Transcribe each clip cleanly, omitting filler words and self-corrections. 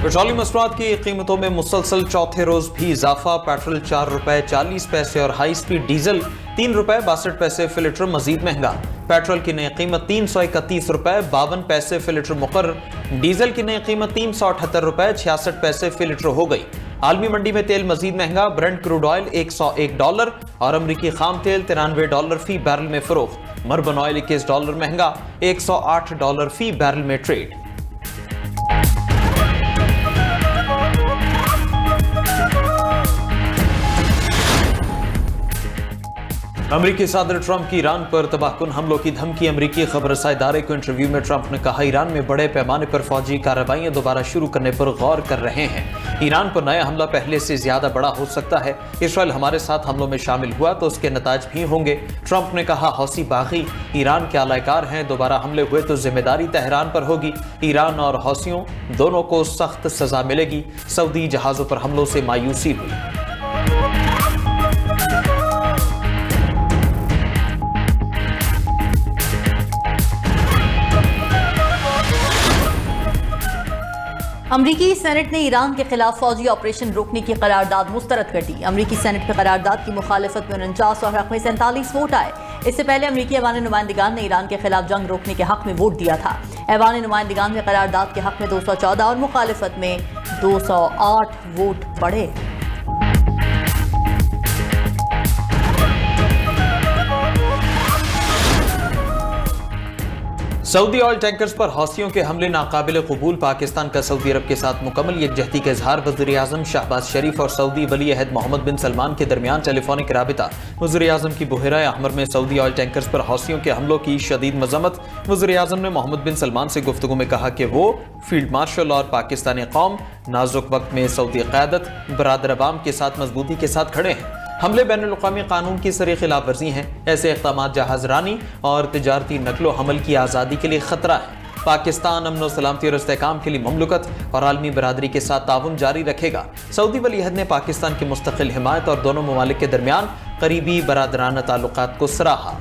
Petroleum मसनूआत की कीमतों में मुसलसल चौथे रोज भी इजाफा। पेट्रोल 4 रुपए 40 पैसे और हाई स्पीड डीजल 3 रुपए 62 पैसे फी लीटर मजीद महंगा। पेट्रोल की नई कीमत 331 रुपए 52 पैसे फी लीटर मुकर्रर। डीजल की नई कीमत 378 रुपए 66 पैसे फी लीटर हो गई। आलमी मंडी में तेल मजीद महंगा। ब्रेंट क्रूड ऑयल $101 और अमरीकी खाम तेल $93 फी बैरल में फरोख्त। मर्बन ऑयल $21 महंगा, $108 फी बैरल में ट्रेड। अमरीकी सदर ट्रंप की ईरान पर तबाहकुन हमलों की धमकी। अमरीकी खबरसां इदारे को इंटरव्यू में ट्रंप ने कहा, ईरान में बड़े पैमाने पर फौजी कार्रवाइयां दोबारा शुरू करने पर गौर कर रहे हैं। ईरान पर नया हमला पहले से ज्यादा बड़ा हो सकता है। इसराइल हमारे साथ हमलों में शामिल हुआ तो उसके नताज भी होंगे। ट्रंप ने कहा, हौसी बागी ईरान के आलाकार हैं, दोबारा हमले हुए तो जिम्मेदारी तेहरान पर होगी। ईरान और हौसियों दोनों को सख्त सजा मिलेगी। सऊदी जहाजों पर हमलों से मायूसी हुई। अमरीकी सेनेट ने ईरान के खिलाफ फौजी ऑपरेशन रोकने की करारदाद मुस्तरद कर दी। अमरीकी सेनेट में करारदाद की मुखालिफत में 49 और हक में 47 वोट आए। इससे पहले अमरीकी ऐवान नुमाइंदगान ने ईरान के खिलाफ जंग रोकने के हक में वोट दिया था। ऐवान नुमाइंदगान में करारदाद के हक में 214 और मुखालिफत में 208 वोट पड़े। सऊदी ऑयल टैंकर्स पर हौसियों के हमले नाकाबिल कबूल। पाकिस्तान का सऊदी अरब के साथ मुकम्मल यकजहती का इजहार। वज़ीर आज़म शहबाज शरीफ और सऊदी वली अहद मोहम्मद बिन सलमान के दरमियान टेलीफोनिक राबिता। वज़ीर आज़म की बुहरा अहमर में सऊदी ऑयल टैंकर्स पर हौसियों के हमलों की शदीद मजम्मत। वज़ीर आज़म ने मोहम्मद बिन सलमान से गुफ्तगू में कहा कि वो फील्ड मार्शल और पाकिस्तानी कौम नाजुक वक्त में सऊदी क़यादत बरादर अवाम के साथ मजबूती के साथ खड़े हैं। हमले बैनुल-अक़वामी कानून की सरी खिलाफ वर्जी हैं। ऐसे इक़दामात जहाज़रानी और तिजारती नकलो हमल की आज़ादी के लिए खतरा है। पाकिस्तान अमन व सलामती और इस्तेहकाम के लिए ममलकत और आलमी बरादरी के साथ ताउन जारी रखेगा। सऊदी वली अहद ने पाकिस्तान की मुस्तकिल हिमायत और दोनों ममालिक के दरमियान करीबी बरादराना ताल्लुकात को सराहा।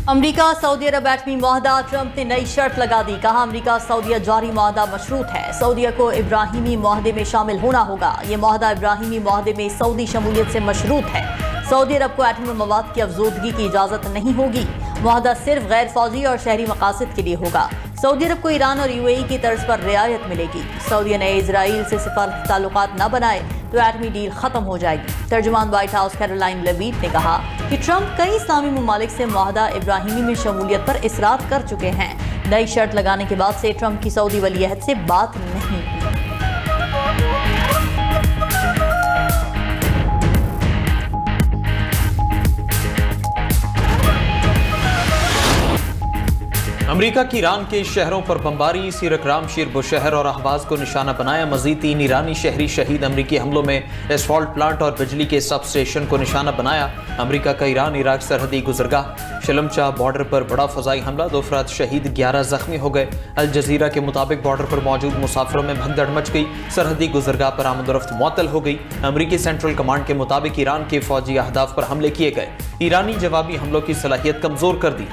अमरीका सऊदी अरब एटमी मुआहदा। ट्रंप ने नई शर्त लगा दी। कहा, अमरीका सऊदीया जारी मुआहदा मशरूत है। सऊदीया को इब्राहिमी मुआहदे में शामिल होना होगा। ये मुआहदा इब्राहिमी मुआहदे में सऊदी शमूलियत से मशरूत है। सऊदी अरब को एटमी मवाद की अफजोदगी की इजाज़त नहीं होगी। मुआहदा सिर्फ गैर फौजी और शहरी मकासद के लिए होगा। सऊदी अरब को ईरान और यूएई की तर्ज पर रियायत मिलेगी। सऊदी ने इजराइल से सिफारती ताल्लुकात न बनाए तो एटमी डील खत्म हो जाएगी। तर्जुमान व्हाइट हाउस कैरोलाइन लेविट ने कहा कि ट्रंप कई इस्लामी ममालिक से मुआहदा इब्राहिमी में शमूलियत पर इसरार कर चुके हैं। नई शर्त लगाने के बाद से ट्रंप की सऊदी वली अहद से बात नहीं हुई। अमरीका की ईरान के शहरों पर बमबारी। सीरकराम, शीर बुशहर और अहवाज को निशाना बनाया। मजीद 3 ईरानी शहरी शहीद। अमरीकी हमलों में एसफॉल्ट प्लांट और बिजली के सब स्टेशन को निशाना बनाया। अमरीका का ईरान इराक सरहदी गुजरगाह शलमचा बॉर्डर पर बड़ा फजाई हमला। 2 अफराद शहीद, 11 जख्मी हो गए। अल जजीरा के मुताबिक बॉर्डर पर मौजूद मुसाफिरों में भगदड़ मच गई। सरहदी गुजरगाह पर आमदोरफ्त मुअत्तल हो गई। अमरीकी सेंट्रल कमांड के मुताबिक ईरान के फौजी अहदाफ पर हमले किए गए। ईरानी जवाबी हमलों की सलाहियत कमजोर कर दी।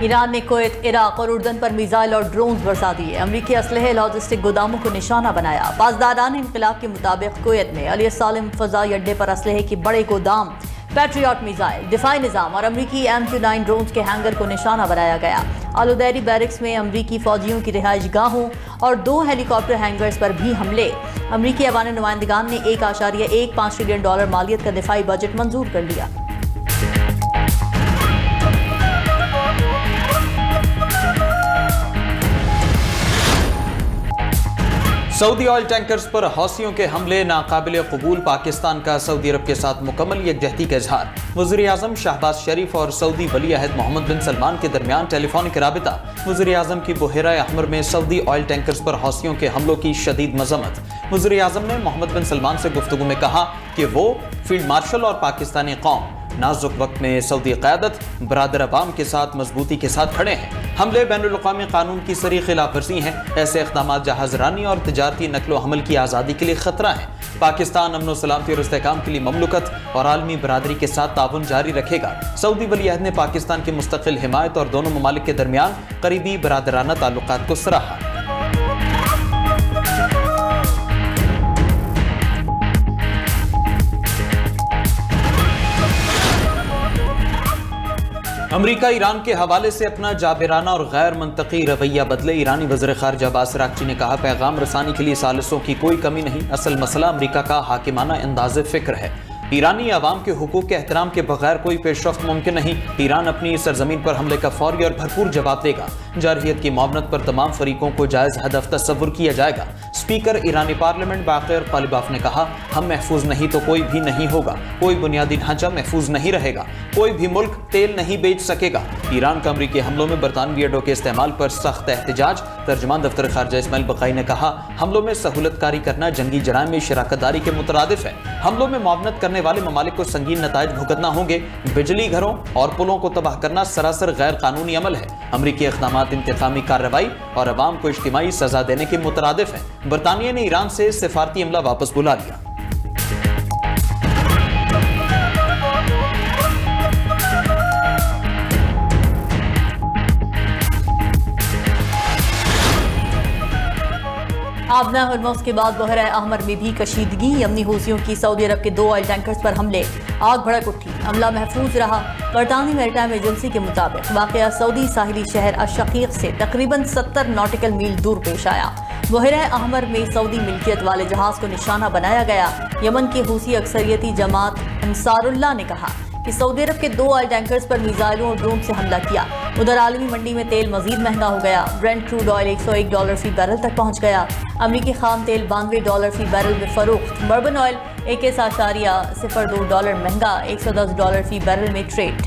ईरान ने कुवैत, इराक और उर्दन पर मिसाइल और ड्रोन्स बरसा दिए। अमरीकी असलहे लॉजिस्टिक गोदामों को निशाना बनाया। पासदारान इंक़िलाब के मुताबिक कुवैत में अली सालिम फ़ज़ाई अड्डे पर असलहे के बड़े गोदाम, पैट्रियट मिसाइल, दिफाई निज़ाम और अमरीकी MQ-9 ड्रोन्स के हैंगर को निशाना बनाया गया। आलुदैरी बैरिक्स में अमरीकी फौजियों की रिहाइश गाहों और 2 हेलीकॉप्टर हैंगर्स पर भी हमले। अमरीकी ऐवान नुमाइंदगान ने $1.15 ट्रिलियन मालियत का दिफाई बजट मंजूर कर लिया। सऊदी ऑयल टैंकर्स पर हौसियों के हमले नाकाबिल कबूल। पाकिस्तान का सऊदी अरब के साथ मुकम्मल यकजहती का इजहार। वज़ीर आज़म शहबाज शरीफ और सऊदी वली अहद मोहम्मद बिन सलमान के दरमियान टेलीफोनिक राबिता। वज़ीर आज़म की बुहरा अहमर में सऊदी ऑयल टैंकर्स पर हौसियों के हमलों की शदीद मजम्मत। वज़ीर आज़म ने मोहम्मद बिन सलमान से गुफ्तगू में कहा कि वो फील्ड मार्शल और पाकिस्तानी कौम नाजुक वक्त में सऊदी क़यादत बरादर अवाम के साथ मजबूती के साथ खड़े हैं। हमले बैनुल-अक़वामी कानून की सरी खिलाफ वर्जी हैं। ऐसे इक़दाम जहाज़रानी और तिजारती नकलो हमल की आज़ादी के लिए ख़तरा है। पाकिस्तान अमन सलामती और इस्तेहकाम के लिए ममलुकत और आलमी बरादरी के साथ ताउन जारी रखेगा। सऊदी वली-अहद ने पाकिस्तान की मुस्तकिल हिमायत और दोनों ममालिक के दरमियान करीबी बरादराना ताल्लुकात को सराहा। अमरीका ईरान के हवाले से अपना जाबिराना और गैर मंतकी रवैया बदले। ईरानी वज़ीर ख़ारिजा अब्बास अराग़ची ने कहा, पैगाम रसानी के लिए सालिसों की कोई कमी नहीं, असल मसला अमरीका का हाकिमाना अंदाज़ फ़िक्र है। ईरानी अवाम के हुकूक के एहतराम के बगैर कोई पेशरफ्त मुमकिन नहीं। ईरान अपनी सरजमीन पर हमले का फौरी और भरपूर जवाब देगा। जारहियत की मामनत पर तमाम फरीकों को जायज़ हदफ तस्वुर किया जाएगा। स्पीकर ईरानी पार्लियामेंट बाक़िर कालिबाफ ने कहा, हम महफूज नहीं तो कोई भी नहीं होगा। कोई बुनियादी ढांचा महफूज नहीं रहेगा। कोई भी मुल्क तेल नहीं बेच सकेगा। ईरान का अमरीकी हमलों में बरतानवी अड्डों के इस्तेमाल पर सख्त एहतजाज। तर्जमान दफ्तर खारजा इस्माइल बक़ाई ने कहा, हमलों में सहूलतकारी करना जंगी जराइम में शराकतदारी के मुतरादिफ है। हमलों में मुआवनत करने वाले ममालिक को संगीन नताइज भुगतना होंगे। बिजली घरों और पुलों को तबाह करना सरासर गैर कानूनी अमल है। अमरीकी इक़दामात इंतकामी कार्रवाई और अवाम को इज्तिमाई सजा देने के मुतरादिफ है। बरतानिया ने ईरान से सिफारती अमला वापस बुला लिया। आबना हरमुज़ के बाद बहरा अहमर में भी कशीदगी। यमनी हूसियों की सऊदी अरब के 2 ऑयल टैंकर्स पर हमले, आग भड़क उठी, हमला महफूज रहा। बरतानी मैरीटाइम एजेंसी के मुताबिक वाक़या सऊदी साहिली शहर अशकीक से तकरीबन 70 नॉटिकल मील दूर पेश आया। बहरा अहमर में सऊदी मिल्कियत वाले जहाज को निशाना बनाया गया। यमन की हूसी अक्सरियती जमात अंसारुल्लाह ने कहा कि सऊदी अरब के 2 ऑयल टैंकर्स पर मिसाइलों और ड्रोन से हमला किया। उधर आलमी मंडी में तेल मजीद महंगा हो गया। ब्रेंट क्रूड ऑयल $101 फी बैरल तक पहुंच गया। अमरीकी खाम तेल $92 फी बैरल में फरोख्त। बर्बन ऑयल $21.02 महंगा, $110 फी बैरल में ट्रेड।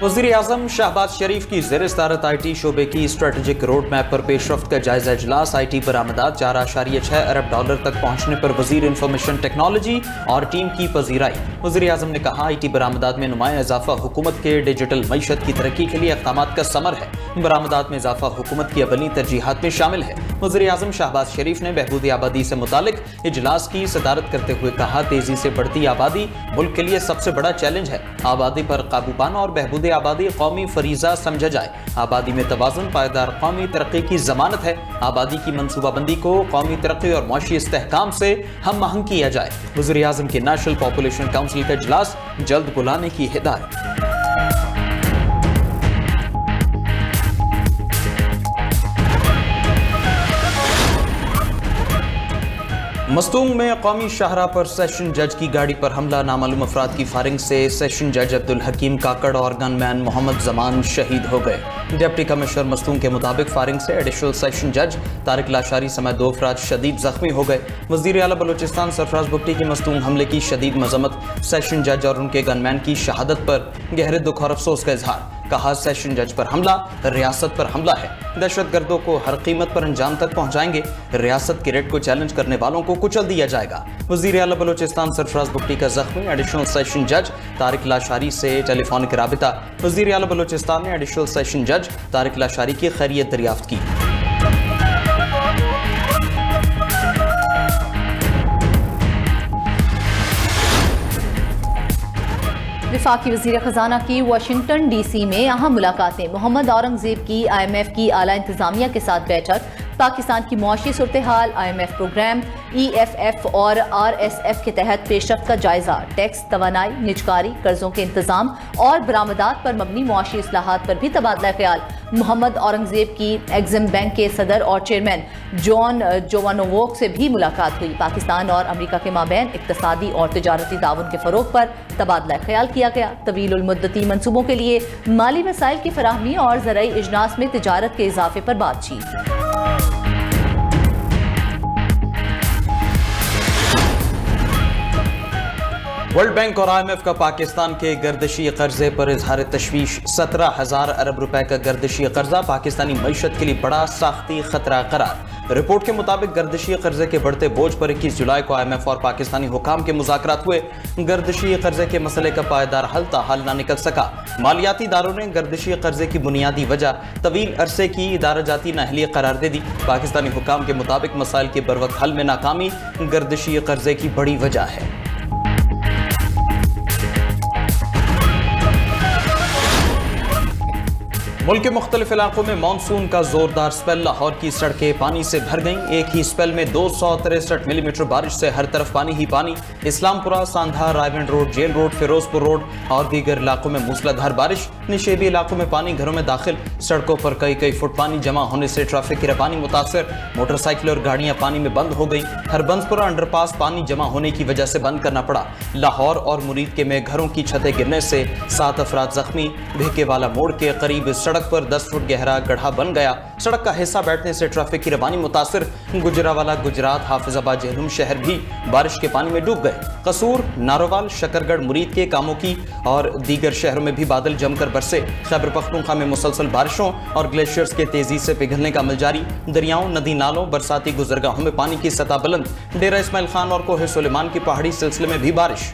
वज़ीर आज़म शहबाज शरीफ की ज़ेर सदारत IT शोबे की स्ट्रेटेजिक रोड मैप पर पेशरफ्त का जायजा इजलास। IT बरामदात $4.6 अरब तक पहुंचने पर वज़ीर इंफॉर्मेशन टेक्नोलॉजी और टीम की पजीराई। वज़ीर आज़म ने कहा, IT बरामदात में नुमाया इजाफा हुकूमत के डिजिटल मईशत की तरक्की के लिए इक़दामात का समर है। बरामदात में इजाफा हुकूमत की अवली तरजीहात में शामिल है। वज़ीर आज़म शहबाज शरीफ ने बहबूद आबादी से मुतालिक इजलास की सदारत करते हुए कहा, तेजी से बढ़ती आबादी मुल्क के लिए सबसे बड़ा चैलेंज है। आबादी पर काबू पाना और बहबूद आबादी कौमी फरीजा समझा जाए। आबादी में तवाज़ुन पायदार कौमी तरक्की की जमानत है। आबादी की मनसूबाबंदी को कौमी तरक्की और मुआशी इस्तेहकाम से हम आहंग किया जाए। वज़ीर आज़म के नेशनल पॉपुलेशन काउंसिल का इजलास जल्द बुलाने की हिदायत। मस्तूंग में कौमी शाहरा पर सेशन जज की गाड़ी पर हमला, नामालूम अफराद की फायरिंग से सेशन जज अब्दुल हकीम काकड़ और गनमैन मोहम्मद जमान शहीद हो गए। डिप्टी कमिश्नर मस्तूंग के मुताबिक फायरिंग से एडिशनल सेशन जज तारिक लाशारी समेत 2 अफराद शदीद जख्मी हो गए। वज़ीर आला बलोचिस्तान सरफराज भुट्टी की मस्तूंग हमले की शदीद मजम्मत। सेशन जज और उनके गनमैन की शहादत पर गहरे दुख और अफसोस का इजहार। कहा, सेशन जज पर हमला रियासत पर हमला है। दहशतगर्दों को हर कीमत पर अंजाम तक पहुंचाएंगे। रियासत के रेट को चैलेंज करने वालों को कुचल दिया जाएगा। वज़ीर आला बलोचिस्तान सरफराज भुट्टी का जख्मी एडिशनल सेशन जज तारिक लाशारी से टेलीफोनिक राबिता। वज़ीर आला बलोचिस्तान ने एडिशनल सेशन जज तारिक लाशारी की खैरियत दरियाफ्त की। वफाकी वज़ीर ख़जाना की वाशिंगटन DC में अहम मुलाकातें। मोहम्मद औरंगज़ेब की IMF की आला इंतज़ामिया के साथ बैठक। पाकिस्तान की मुआशी सूरत हाल, IMF प्रोग्राम, EFF और RSF के तहत पेशरफ्त का जायजा। टैक्स, तवानाई, निजकारी, कर्जों के इंतजाम और बरामदात पर मबनी मुआशी इस्लाहात पर भी तबादला ख्याल। मोहम्मद औरंगज़ेब की एग्जिम बैंक के सदर और चेयरमैन जॉन जोवानोवोक से भी मुलाकात हुई। पाकिस्तान और अमरीका के माबैन इक्तसादी और तिजारती ताउन के फ़रोग पर तबादला ख्याल किया गया। तवील मुद्दती मनसूबों के लिए माली वसाइल की फराहमी और ज़राई इजनास में तिजारत के इजाफे पर बातचीत। वर्ल्ड बैंक और IMF का पाकिस्तान के गर्दिशी कर्जे पर इजहार तशवीश। 17,000 अरब रुपए का गर्दिशी कर्जा पाकिस्तानी मईशत के लिए बड़ा साख्ती खतरा करार। रिपोर्ट के मुताबिक गर्दिशी कर्जे के बढ़ते बोझ पर 21 जुलाई को IMF और पाकिस्तानी हुकाम के मुज़ाकरात हुए। गर्दिशी कर्जे के मसले का पायदार हल ताहाल ना निकल सका। मालियाती इदारों ने गर्दिशी कर्जे की बुनियादी वजह तवील अरसे की इदाराजाती नाअहली करार दे दी। पाकिस्तानी हुकाम के मुताबिक मसाइल के बरवक्त हल में नाकामी गर्दिशी कर्जे की बड़ी वजह है। मुल्क के मुख्तलिफ इलाकों में मानसून का जोरदार स्पेल। लाहौर की सड़कें पानी से भर गईं। एक ही स्पेल में 263 मिलीमीटर बारिश से हर तरफ पानी ही पानी। Islampura, Sandha, Raiganj road, jail road, Ferozepur road और दीगर इलाकों में मूसलाधार बारिश। निशेबी इलाकों में पानी घरों में दाखिल। सड़कों पर कई फुट पानी जमा होने से ट्रैफिक की रवानी मुतासर। मोटरसाइकिल और गाड़ियां पानी में बंद हो गई। हरबंसपुरा अंडरपास पानी जमा होने की वजह से बंद करना पड़ा। लाहौर और मुरीद के में घरों की छतें गिरने से 7 अफराद जख्मी। भिकेवाला मोड़ के करीब सड़क पर 10 फुट गहरा गड्ढा बन गया। सड़क का हिस्सा बैठने से ट्रैफिक की रवानी मुतासर। गुजरावाला, गुजरात, हाफिजाबाद, जहलुम शहर भी बारिश के पानी में डूब गए। कसूर, नारोवाल, शकरगढ़, मुरीद के कामों की और दीगर शहरों में भी बादल जमकर बरसे। खैबर पख्तूनख्वा में मुसलसल बारिशों और ग्लेशियर्स के तेजी से पिघलने का अमल जारी। दरियाओं, नदी नालों, बरसाती गुजरगाहों में पानी की सतह बुलंद। डेरा इस्माइल खान और कोहे सुलेमान की पहाड़ी सिलसिले में भी बारिश।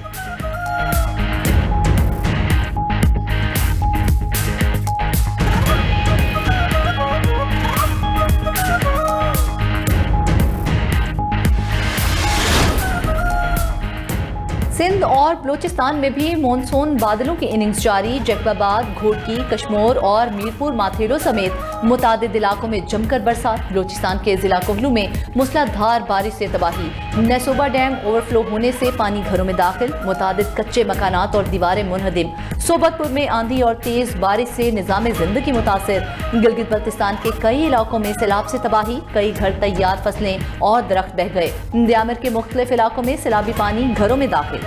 सिंध और बलूचिस्तान में भी मानसून बादलों की इनिंग्स जारी। जैकबाबाद, घोटकी, कश्मोर और मीरपुर माथेरो समेत मुतादिद इलाकों में जमकर बरसात। बलूचिस्तान के जिला कोहलू में मूसलाधार बारिश से तबाही। नेसोबा डैम ओवरफ्लो होने से पानी घरों में दाखिल। मुतादिद कच्चे मकानात और दीवारें मुनहदिम। सोबतपुर में आंधी और तेज बारिश से निजाम जिंदगी मुतासिर। गिलगित बल्तिस्तान के कई इलाकों में सैलाब से तबाही। कई घर, तैयार फसलें और दरख्त बह गए। दियामर के मुख्तलिफ इलाकों में सैलाबी पानी घरों में दाखिल।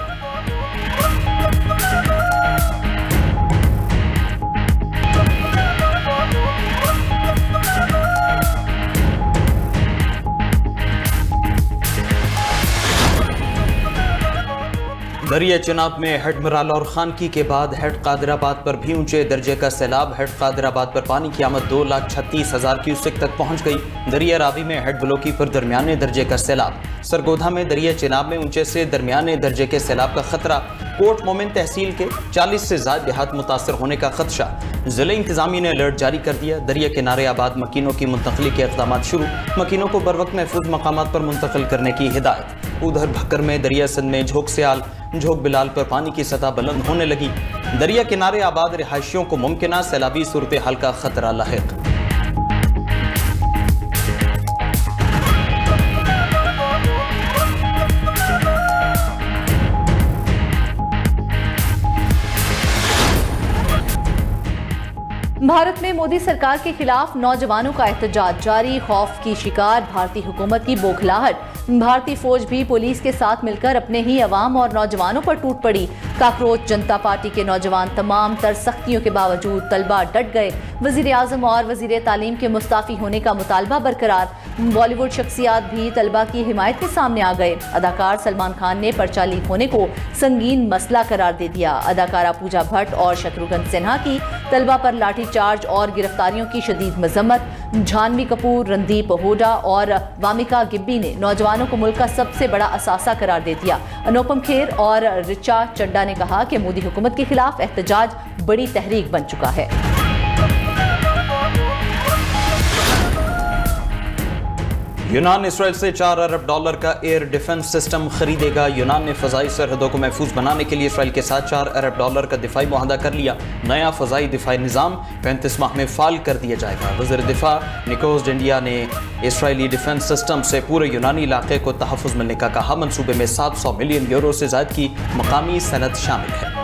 दरिया चिनाब में हेड मिराला और खानकी के बाद हेड कादराबाद पर भी ऊंचे दर्जे का सैलाब। हेड कादराबाद पर पानी की आमद 2,36,000 क्यूसेक तक पहुंच गई। दरिया रावी में हेड बलोकी पर दरमियाने दर्जे का सैलाब। सरगोधा में दरिया चिनाब में ऊंचे से दरमियाने दर्जे के सैलाब का खतरा। कोट मोमिन तहसील के 40 से ज्यादा देहात मुतासर होने का खदशा। जिले इंतजामी ने अलर्ट जारी कर दिया। दरिया किनारे आबाद मकीनों की मुंतकली के इक़दाम शुरू। मकीनों को बरवक्त महफूज मकामात पर मुंतकिल करने की हिदायत। उधर भक्कर में दरिया सिंध में झोंक सियाल, झोंक बिलाल पर पानी की सतह बुलंद होने लगी। दरिया किनारे आबाद रिहायशियों को मुमकिना सैलाबी सूरत हाल का खतरा लाहिक। भारत में मोदी सरकार के खिलाफ नौजवानों का एहतजाज जारी। खौफ की शिकार भारतीय हुकूमत की बौखलाहट। भारतीय फौज भी पुलिस के साथ मिलकर अपने ही अवाम और नौजवानों पर टूट पड़ी। काकरोच जनता पार्टी के नौजवान तमाम तर सख्तियों के बावजूद तलबा डट गए। वजीर आजम और वजीर तालीम के मुस्ताफी होने का मुतालबा बरकरार। बॉलीवुड शख्सियात भी तलबा की हिमायत के सामने आ गए। अदाकार सलमान खान ने पर्चा लीक होने को संगीन मसला करार दे दिया। अदाकारा पूजा भट्ट और शत्रुघ्न सिन्हा की तलबा पर लाठीचार्ज और गिरफ्तारियों की शदीद मजम्मत। जानवी कपूर, रणदीप हुड्डा और वामिका गिब्बी ने नौजवानों को मुल्क का सबसे बड़ा असासा करार दे दिया। अनुपम खेर और रिचा चड्डा ने कहा कि मोदी हुकूमत के खिलाफ एहतजाज बड़ी तहरीक बन चुका है। यूनान इसराइल से $4 अरब का एयर डिफेंस सिस्टम खरीदेगा। यूनान ने फजाई सरहदों को महफूज बनाने के लिए इसराइल के साथ $4 अरब का दिफाई मुआहदा कर लिया। नया फजाई दिफाई निज़ाम 35 माह में फाल कर दिया जाएगा। वज़ीर दिफा निकोस इंडिया ने इसराइली डिफेंस सिस्टम से पूरे यूनानी इलाके को तहफ़्फ़ुज़ मिलने का कहा। मंसूबे में 700 मिलियन यूरो से ज़ायद की मकामी सनद शामिल है।